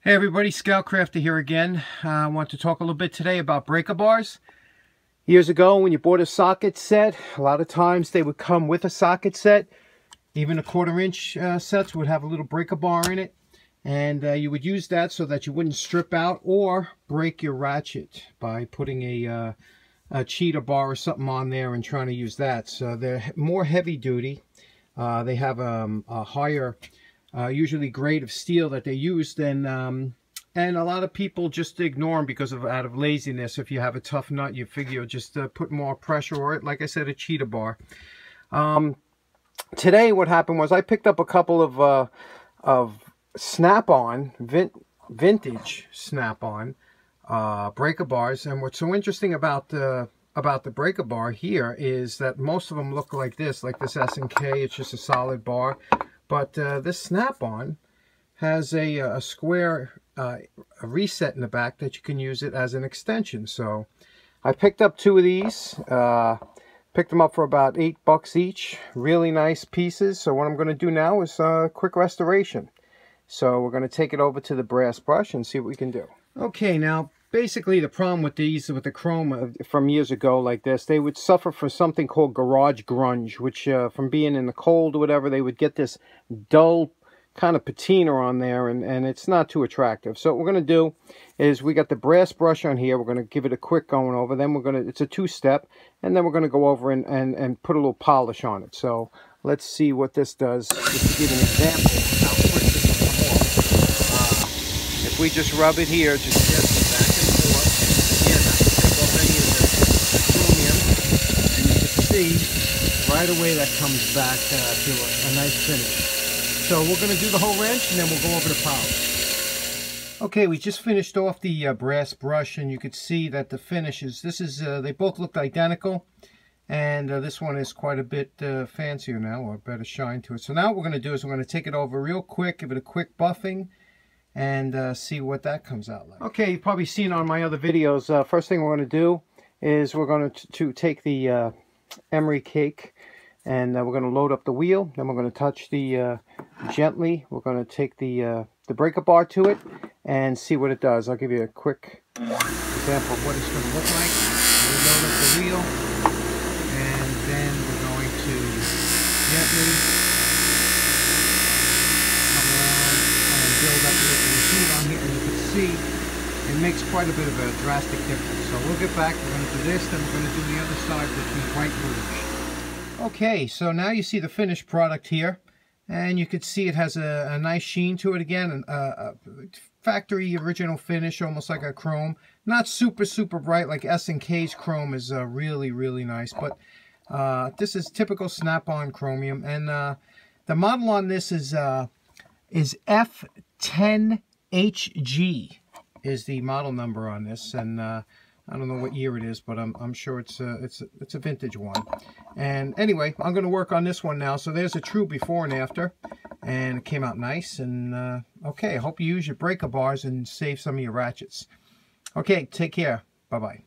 Hey everybody, Scoutcrafter here again. I want to talk a little bit today about breaker bars. Years ago when you bought a socket set, a lot of times they would come with a socket set. Even a 1/4 inch sets would have a little breaker bar in it. And you would use that so that you wouldn't strip out or break your ratchet by putting a cheater bar or something on there and trying to use that. So they're more heavy duty. They have a higher usually grade of steel that they use, and a lot of people just ignore them because of out of laziness. If you have a tough nut, you figure just put more pressure, or like I said, a cheater bar. Today what happened was I picked up a couple of snap-on vintage snap-on breaker bars, and what's so interesting about the breaker bar here is that most of them look like this S&K. It's just a solid bar. But this snap-on has a square a reset in the back that you can use it as an extension. So I picked up 2 of these. Picked them up for about $8 each. Really nice pieces. So what I'm going to do now is a quick restoration. So we're going to take it over to the brass brush and see what we can do. Okay, now basically the problem with these, with the chrome from years ago like this, they would suffer from something called garage grunge, which from being in the cold or whatever, they would get this dull kind of patina on there, and it's not too attractive. So what we're going to do is we got the brass brush on here. We're going to give it a quick going over. Then we're going to, it's a 2-step, and then we're going to go over and put a little polish on it. So let's see what this does, just to give an example of how quick this will come off. If we just rub it here, just gently back and forth, again, not to take off any of the chromium, and you can see right away that comes back to a nice finish. So we're going to do the whole wrench, and then we'll go over the polish. Okay, we just finished off the brass brush, and you could see that the finishes, they both look identical, and this one is quite a bit fancier now, or better shine to it. So now what we're going to do is we're going to take it over real quick, give it a quick buffing, and see what that comes out like. Okay, you've probably seen on my other videos, first thing we're going to do is we're going to take the emery cake, and we're going to load up the wheel. Then we're going to touch the gently. We're going to take the breaker bar to it and see what it does. I'll give you a quick example of what it's going to look like. We load up the wheel, and then we're going to gently come around and build up a little heat on here, and you can see it makes quite a bit of a drastic difference. So we'll get back. We're going to do this, then we're going to do the other side with the white rouge. Okay, so now you see the finished product here, and you can see it has a nice sheen to it again, a factory original finish, almost like a chrome. Not super bright like S&K's chrome is really nice, but this is typical snap-on chromium, and the model on this is F10HG is the model number on this, and I don't know what year it is, but I'm sure it's a vintage one. And anyway, I'm going to work on this one now. So there's a true before and after, and it came out nice. And okay, I hope you use your breaker bars and save some of your ratchets. Okay, take care. Bye-bye.